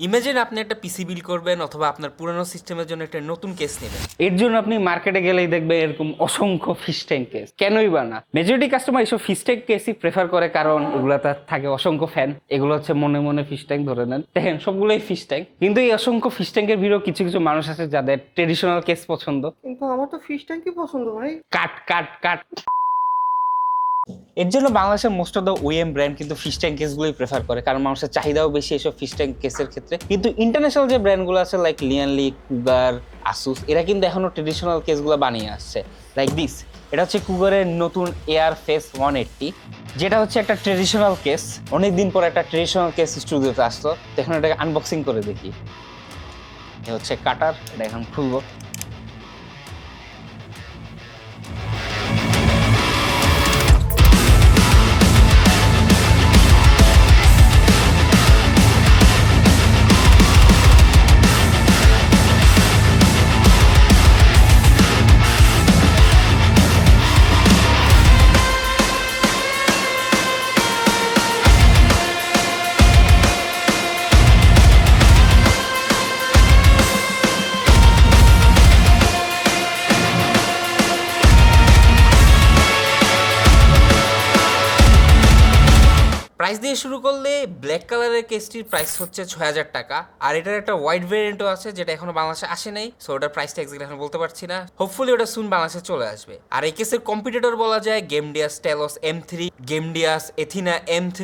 Imagine আপনি একটা PC build করবেন অথবা আপনার পুরানো সিস্টেমের জন্য একটা নতুন কেস নেবেন। এর জন্য আপনি মার্কেটে গেলেই দেখবেন এরকম অসংখ্য ফিশ ট্যাঙ্ক কেস। কেনই বা না, মেজরিটি কাস্টমার এইসব ফিশ ট্যাঙ্ক কেসই প্রেফার করে, কারণ এগুলাতে থাকে অসংখ্য ফ্যান। এগুলো হচ্ছে মনে মনে ফিশ ট্যাঙ্ক ধরে নেন, দেখেন সবগুলোই ফিশ ট্যাঙ্ক। কিন্তু এই অসংখ্য ফিশ ট্যাঙ্কের ভিড়ও কিছু কিছু মানুষ আছে যাদের ট্রেডিশনাল কেস পছন্দ। কিন্তু আমার তো ফিশ ট্যাঙ্কই পছন্দ ভাই। কাট কাট কাট। এর জন্য বাংলাদেশের most of the OM brand কিন্তু ফিশ ট্যাঙ্ক কেসগুলোই প্রেফার করে, কারণ মানুষের চাহিদাও বেশি এসব ফিশ ট্যাঙ্ক কেসের ক্ষেত্রে। কিন্তু ইন্টারন্যাশনাল যে ব্র্যান্ডগুলো আছে লাইক লিয়ানলি, কুগার, আসুস, এরা কিন্তু এখনো ট্রেডিশনাল কেসগুলো বানিয়ে আসছে লাইক দিস। এটা হচ্ছে কুগারের নতুন এয়ার ফেস 180, যেটা হচ্ছে একটা ট্রেডিশনাল কেস। অনেকদিন পর একটা ট্রেডিশনাল কেস স্টুডিওতে আসতো, এখন এটাকে আনবক্সিং করে দেখি। এটা হচ্ছে কাটার, এটা এখন খুলবো। প্রাইস দিয়ে শুরু করলে ব্ল্যাক কালারের কেসটির প্রাইস হচ্ছে 6,000 টাকা। আর এটার একটা হোয়াইট ভেরিয়েন্টও আছে যেটা এখনো বাংলাদেশে আসে নাই, সো ওটার প্রাইসটা এক্সাক্টলি এখন বলতে পারছি না। হোপফুলি ওটা সুন বাংলাদেশে চলে আসবে। আর এই কেসের কম্পিটিটর বলা যায় Gamdias Talos M3, Gamdias Athena M3,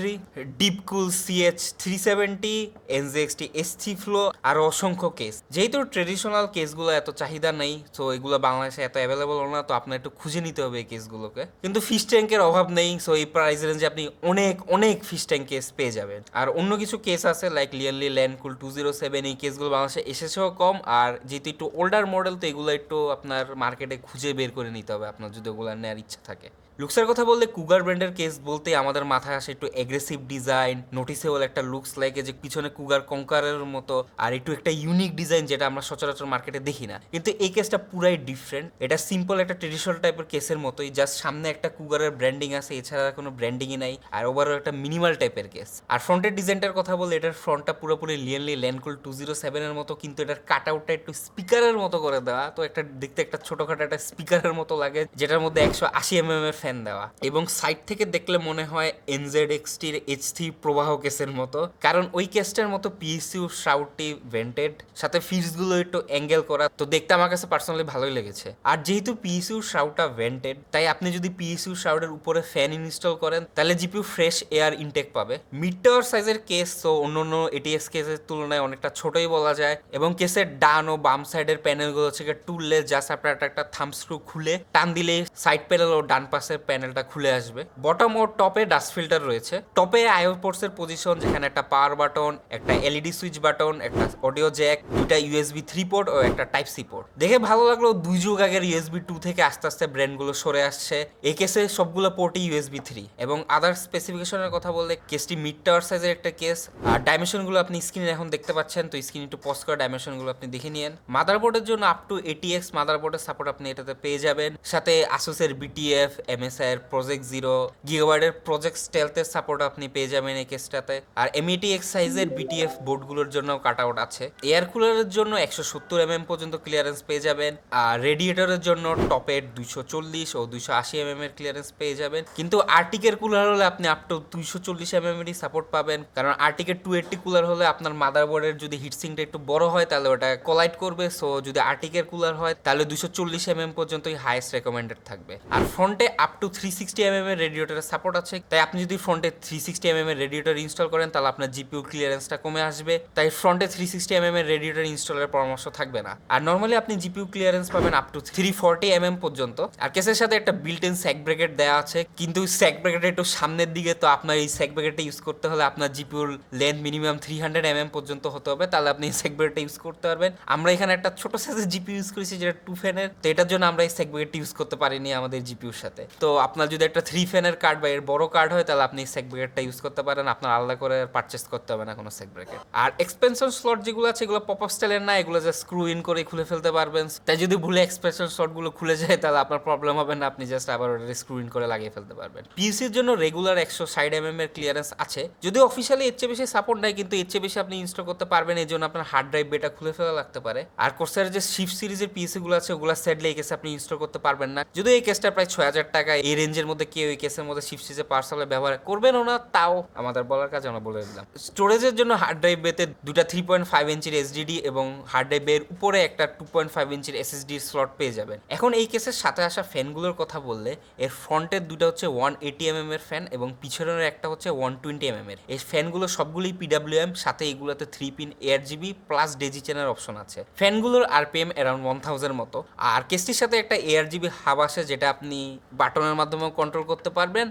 DeepCool CH370, NZXT S3 flow, আর অসংখ্য কেস। যেহেতু ট্রেডিশনাল কেসগুলো এত চাহিদা নেই, সো এগুলো বাংলাদেশে এত অ্যাভেলেবল না, তো আপনার একটু খুঁজে নিতে হবে এই কেসগুলোকে। কিন্তু ফিশ ট্যাঙ্কের অভাব নেই, সো এই প্রাইস রেঞ্জে আপনি অনেক অনেক ফিশ ট্যাঙ্ক কেস পেয়ে যাবেন। আর অন্য কিছু কেস আছে লাইক লিয়ানলি ল্যান্ডকুল 207, এই কেসগুলো বাংলাদেশে এসেছেও কম। আর যেহেতু একটু ওল্ডার মডেল, তো এগুলো একটু আপনার মার্কেটে খুঁজে বের করে নিতে হবে আপনার যদি ওগুলো নেওয়ার ইচ্ছা থাকে। লুকসের কথা বললে কুগার ব্র্যান্ডের কেস বলতে আমাদের মাথায় আসে একটু এগ্রেসিভ ডিজাইন, নোটিসেবল একটা লুকস লাইক যে পিছনে কুগার কঙ্কারের মতো, আর একটু একটা ইউনিক ডিজাইন যেটা আমরা সচরাচর মার্কেটে দেখি না। কিন্তু এই কেসটা পুরাই ডিফারেন্ট। এটা সিম্পল একটা ট্রেডিশনাল টাইপের কেসের মতোই, জাস্ট সামনে একটা কুগারের ব্র্যান্ডিং আছে, এছাড়া কোনো ব্র্যান্ডিংই নাই। আর ওভারও একটা মিনিমাল টাইপের কেস। আর ফ্রন্টের ডিজাইনটার কথা বললে এটার ফ্রন্টটা পুরোপুরি লিয়ানলি ল্যান্ডকুল 207 এর মতো, কিন্তু এটার কাট আউটটা একটু স্পিকারের মতো করে দেওয়া, তো একটা দেখতে একটা ছোটখাটো একটা স্পিকারের মতো লাগে, যেটার মধ্যে 180 mm এর ফ্যান দেওয়া। এবং সাইড থেকে দেখলে মনে হয় NZXT এর H3 প্রবাহ কেসের মতো, কারণ ওই কেসটার মতো PSU শাউটটি ভেন্টেড, সাথে ফিটসগুলো একটু অ্যাঙ্গেল করা, তো দেখতে আমার কাছে পার্সোনালি ভালোই লেগেছে। আর যেহেতু PSU শাউটটা ভেন্টেড, তাই আপনি যদি PSU শাউটের উপরে ফ্যান ইনস্টল করেন তাহলে জিপিইউ ফ্রেশ এয়ার ইনটেক পাবে। মিড টাওয়ার সাইজের কেস, তো অন্য ATX কেসের তুলনায় অনেকটা ছোটই বলা যায়। এবং কেসের ডান ও বাম সাইডের প্যানেলগুলো হচ্ছে টুললেস, জাস্ট আপনার একটা থাম্ব স্ক্রু খুলে টান দিলে সাইড প্যানেল ও ডান পাশের প্যানেলটা খুলে আসবে। বটম ও টপে ডাস্ট ফিল্টার রয়েছে। টপে আইও পোর্টসের পজিশন, যেখানে একটা পাওয়ার বাটন, একটা LED সুইচ বাটন, একটা অডিও জ্যাক, দুইটা USB 3 পোর্ট ও একটা টাইপ সি পোর্ট। দেখে ভালো লাগলো, 2 যুগ আগের USB 2 থেকে আস্তে আস্তে ব্র্যান্ডগুলো সরে আসছে। এই কেসে সবগুলো পোর্টই USB 3। এবং আদার স্পেসিফিকেশনের কথা বললে কেসটি মিড টাওয়ার সাইজের একটা কেস। আর ডাইমেনশনগুলো আপনি স্ক্রিনে এখন দেখতে পাচ্ছেন, তো স্ক্রিন একটু পজ করে ডাইমেনশনগুলো আপনি দেখে নিয়েন। মাদারবোর্ডের জন্য আপ টু ATX মাদারবোর্ডের সাপোর্ট আপনি এটাতে পেয়ে যাবেন। সাথে আসুসের BTF, MSI এর প্রজেক্ট 0, গিগাবাইটের প্রজেক্ট স্টেলথের সাপোর্ট আপনি পেয়ে যাবেন এই কেসটাতে। আর M80X সাইজের BTF বোর্ডগুলোর জন্য কাট আউট আছে। এয়ার কুলারের জন্য 170 mm পর্যন্ত ক্লিয়ারেন্স পেয়ে যাবেন। আর রেডিয়েটরের জন্য টপের 240 ও 280 mm এর ক্লিয়ারেন্স পেয়ে যাবেন। কিন্তু আর্টিকের কুলার হলে আপনি আপ টু 240 mm এরই সাপোর্ট পাবেন, কারণ আর্টিকের 280 কুলার হলে আপনার মাদারবোর্ডের যদি হিটসিংটা একটু বড় হয় তাহলে ওটা কোলাইড করবে। সো যদি আর্টিকের কুলার হয় তাহলে 240 mm পর্যন্তই হাইয়েস্ট রেকমেন্ডেড থাকবে। আর ফ্রন্টে আপ টু 360 mm এর রেডিয়েটরের সাপোর্ট আছে, তাই আপনি যদি ফ্রন্টে 360 mm এর রেডিয়েটর ইনস্টল করেন তাহলে আপনার জিপিইউ ক্লিয়ারেন্সটা কমে আসবে, তাই ফ্রন্টে 360 mm এর রেডিয়েটর ইনস্টলের পরামর্শ থাকবে না। আর নর্মালি আপনি জিপিইউ ক্লিয়ারেন্স পাবেন আপ টু 340 mm পর্যন্ত। আর কেসের সাথে একটা বিল্ট ইন স্যাক ব্রেকেট দেওয়া আছে, কিন্তু স্যাক ব্রেকেটটা একটু সামনের দিকে, তো আপনার এই স্যাক ব্রেকেটটা ইউজ করতে হলে আপনার জিপিইউর লেন্থ মিনিমাম 300 mm পর্যন্ত হতে হবে, তাহলে আপনি এই স্যাক ব্রেকেটটা ইউজ করতে পারবেন। আমরা এখানে একটা ছোট সাইজের জিপিইউ ইউজ করেছি যেটা 2 ফ্যানের, তো এটার জন্য আমরা এই স্যাক ব্রেকেটটা ইউজ করতে পারিনি আমাদের জিপিইউর সাথে। তো তো আপনার যদি একটা 3 ফ্যানের কার্ড বা এর বড় কার্ড হয় তাহলে আপনি সেক ব্রেকেটটা ইউজ করতে পারেন, আপনার আলাদা করে পারচেস করতে হবে না কোনো সেক ব্রেকেট। আর এক্সপেনশন স্লট যেগুলো আছে এগুলো পপ আপ স্টাইলের না, এগুলো জাস্ট স্ক্রু ইন করে খুলে ফেলতে পারবেন। তাই যদি ভুলে এক্সপেনশন স্লটগুলো খুলে যায় তাহলে আপনার প্রবলেম হবে না, আপনি জাস্ট আবার ওটা স্ক্রু ইন করে লাগিয়ে ফেলতে পারবেন। পিসির জন্য রেগুলার 160 এর ক্লিয়ারেন্স আছে, যদিও অফিসিয়ালি এর চেয়ে বেশি সাপোর্ট নাই, কিন্তু এর চেয়ে বেশি আপনি ইনস্টল করতে পারবেন। এই জন্য আপনার হার্ড ড্রাইভ বেটা খুলে ফেলা লাগতে পারে। আর কোর্সের যে শিফট সিরিজের পিসি গুলো আছে ওগুলো স্যাডলি এই কেসে আপনি ইনস্টল করতে পারবেন না, যদিও এই কেসটা প্রায় 6000 টাকা। এই রেঞ্জের মধ্যে কেউ এই কেসের মধ্যে শিফট সিরিজের পার্সেলে ব্যবহার করবেনও না, তাও আমাদের বলার কাজ আমরা বলে দিলাম। স্টোরেজের জন্য হার্ড ড্রাইভ বেতে দুটা 3.5 ইঞ্চির এসডিডি এবং হার্ড ড্রাইভের উপরে একটা 2.5 ইঞ্চির এসএসডি স্লট পেয়ে যাবেন। এখন এই কেসের সাথে আসা ফ্যানগুলোর কথা বললে, এর ফ্রন্টের দুটো হচ্ছে 180 এর ফ্যান এবং পিছনের একটা হচ্ছে 120 এর। এই ফ্যানগুলো সবগুলোই পিডাব্লিউএম, সাথে এগুলোতে 3 পিন ARGB প্লাস ডেজি চেনের অপশন আছে। ফ্যানগুলোর আরপিএম অ্যারাউন্ড 1000 মতো। আর কেসটির সাথে একটা ARGB হাব আসে যেটা আপনি বাটনের মাধ্যমেও কন্ট্রোল করতে পারবেন,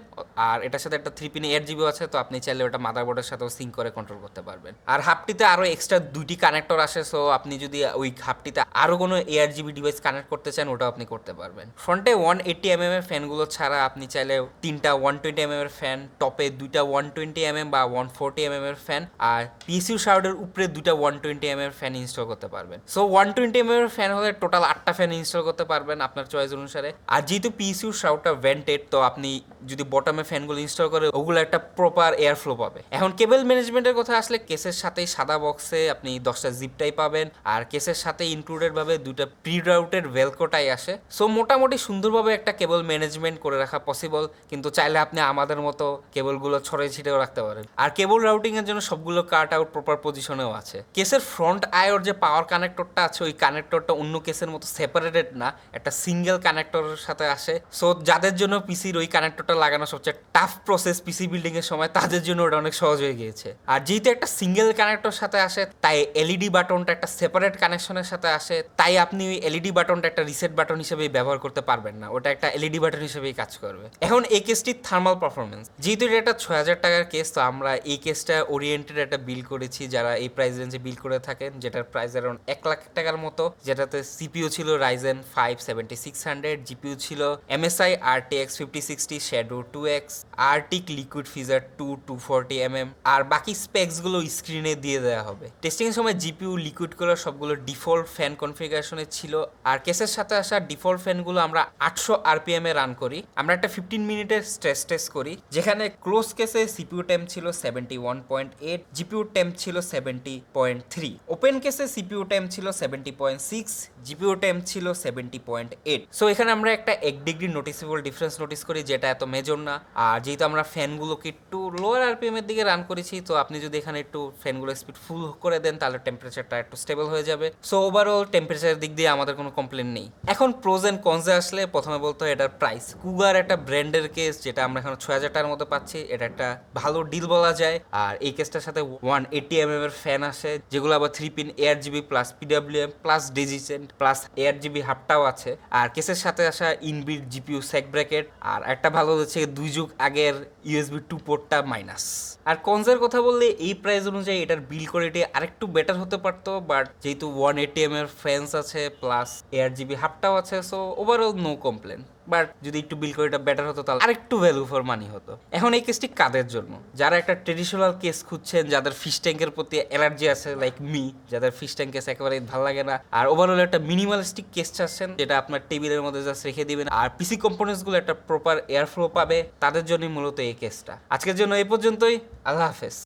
আর এটার সাথে একটা 3 পিন ARGB আছে, তো আপনি চাইলে ওটা মাদারবোর্ডের সাথেও সিঙ্ক করে কন্ট্রোল করতে পারবেন। আর হাবটিতে আরো এক্সট্রা 2টি কানেক্টর আসে, সো আপনি যদি ওই হাবটিতে আরো কোনো ARGB ডিভাইস কানেক্ট করতে চান ওটাও আপনি করতে পারবেন। ফ্রন্টে 180 এর ফ্যানগুলো ছাড়া আপনি চাইলে 3টা 120 এর ফ্যান, টপে 2টা 120 বা 140 এর ফ্যান, আর পিসিউ শাউডের উপরে 2টা 120 এর ফ্যান ইনস্টল করতে পারবেন। সো 120 এর ফ্যান হলে টোটাল 8টা ফ্যান ইনস্টল করতে পারবেন আপনার চয়েস অনুসারে। আর যেহেতু পিসিউ শাউডটা ভেন্টেড, তো আপনি যদি বটমে ফ্যানগুলো ইনস্টল করে ওগুলো একটা প্রপার এয়ার ফ্লো পাবে। এখন কেবল ম্যানেজমেন্টের কথা আসলে, কেসের সাথেই সাদা বক্সে আপনি 10টা জিপ টাই পাবেন, আর কেসের সাথে ইনক্লুডেড ভাবে 2টা প্রি রাউটেড ভেলকোটাই আসে। সো মোটামুটি সুন্দরভাবে একটা কেবল ম্যানেজমেন্ট করে রাখা পসিবল, কিন্তু চাইলে আপনি আমাদের মতো কেবলগুলো ছড়িয়ে ছিটেও রাখতে পারেন। আর কেবল রাউটিং এর জন্য সবগুলো কাট আউট প্রপার পজিশনেও আছে। কেসের ফ্রন্ট আইওর যে পাওয়ার কানেক্টরটা আছে ওই কানেক্টরটা অন্য কেসের মতো সেপারেটেড না, একটা সিঙ্গেল কানেক্টরের সাথে আসে। সো যাদের জন্য পিসির ওই কানেক্টরটা লাগানো সবচেয়ে টাফ প্রসেস পিসি বিল্ডিং এর সময়, তাদের জন্য ওটা অনেক সহজ হয়ে গিয়েছে। আর যেহেতু একটা সিঙ্গেল কানেক্টর সাথে আসে, তাই এলইডি বাটনটা একটা সেপারেট কানেকশনের সাথে আসে, তাই আপনি ওই এলইডি বাটনটা একটা রিসেট বাটন হিসেবেই ব্যবহার করতে পারবেন না, ওটা একটা এলইডি বাটন হিসেবেই কাজ করবে। এখন এই কেসটির থার্মাল পারফরমেন্স, যেহেতু এটা একটা 6000 টাকার কেস, তো আমরা এই কেসটা ওরিয়েন্টেড একটা বিল করেছি যারা এই প্রাইস রেঞ্জে বিল করে থাকেন, যেটার প্রাইস অ্যারাউন্ড 1 লাখ টাকার মতো, যেটাতে সিপিইউ ছিল Ryzen 5 7600, জিপিইউ ছিল MSI RTX 5060 Shadow 2X, Arctic Liquid Freezer 2 240mm, আর বাকি স্পেক্স গুলো স্ক্রিনে দিয়ে দেওয়া হবে। টেস্টিং এর সময় জিপিইউ লিকুইড কালার সবগুলো ডিফল্ট ফ্যান কনফিগারেশনে ছিল। আর কেসের সাথে আসা ডিফল্ট ফ্যানগুলো আমরা 800 RPM এ রান করি। আমরা একটা 15 মিনিটের স্ট্রেস টেস্ট করি, যেখানে ক্লোজ কেসে সিপিইউ টেম্প ছিল 71.8, জিপিইউ টেম্প ছিল 70.3, ওপেন কেসে সিপিইউ টেম্প ছিল 70.6, জিপিইউ টেম্প ছিল 70.8। সো এখানে আমরা একটা 1 ডিগ্রি নোটিসেবল ডিফারেন্স নোটিস করি, যেটা এত মেজর না। আর যেহেতু আমরা ফ্যানগুলোকে একটু লোয়ার আরপিএম এর দিকে রান করেছি, তো আপনি যদি এখানে একটু ফ্যানগুলো স্পিড ফুল করে দেন তাহলে টেম্পারেচারটা একটু স্টেবল হয়ে যাবে। সো ওভারঅল টেম্পারেচারের দিক দিয়ে আমাদের কোনো কমপ্লেন নেই। এখন প্রোজ এন্ড কনসে আসলে, প্রথমে বলতে হয় এটার প্রাইস। কুগার একটা ব্র্যান্ডের কেস, যেটা আমরা এখন 6000 টাকার মতো পাচ্ছি, এটা একটা ভালো ডিল বলা যায়। আর এই কেসটার সাথে 180mm এর ফ্যান আসে, যেগুলো আবার 3 পিন ARGB প্লাস PWM plus daisy chain plus ARGB হাবটাও আছে। আর কেসের সাথে আসা ইনবিল্ট জিপিইউ সেক ব্র্যাকেট, আর একটা ভালো হচ্ছে 2 যুগ আগের USB 2 পোর্টটা মাইনাস। আর কনসের কথা বললে, এই প্রাইস অনুযায়ী এটার বিল কোয়ালিটি আরেকটু বেটার হতে পারতো, বাট যেহেতু 180mm এর ফ্যান্স আছে প্লাস ARGB হাবটাও আছে, so overall no complain. But যদি একটু বিল কোয়ালিটিটা বেটার হতো তাহলে আরেকটু ভ্যালু ফর মানি হতো। এখন এই কেসটি কাদের জন্য? যারা একটা ট্রেডিশনাল কেস খুঁজছেন, যাদের ফিশ ট্যাঙ্কের প্রতি অ্যালার্জি আছে, লাইক মি, যাদের ফিশ ট্যাঙ্ক কেস একেবারে ভালো লাগে না, আর ওভারঅল একটা মিনিমালিস্টিক কেস চাচ্ছেন যেটা আপনার টেবিলের মধ্যে জাস্ট রেখে দিবেন আর পিসি কম্পোনেন্টস গুলো একটা প্রপার এয়ার ফ্লো পাবে, তাদের জন্যই মূলত এই কেসটা। আজকের জন্য এই পর্যন্তই। আল্লাহ হাফেজ।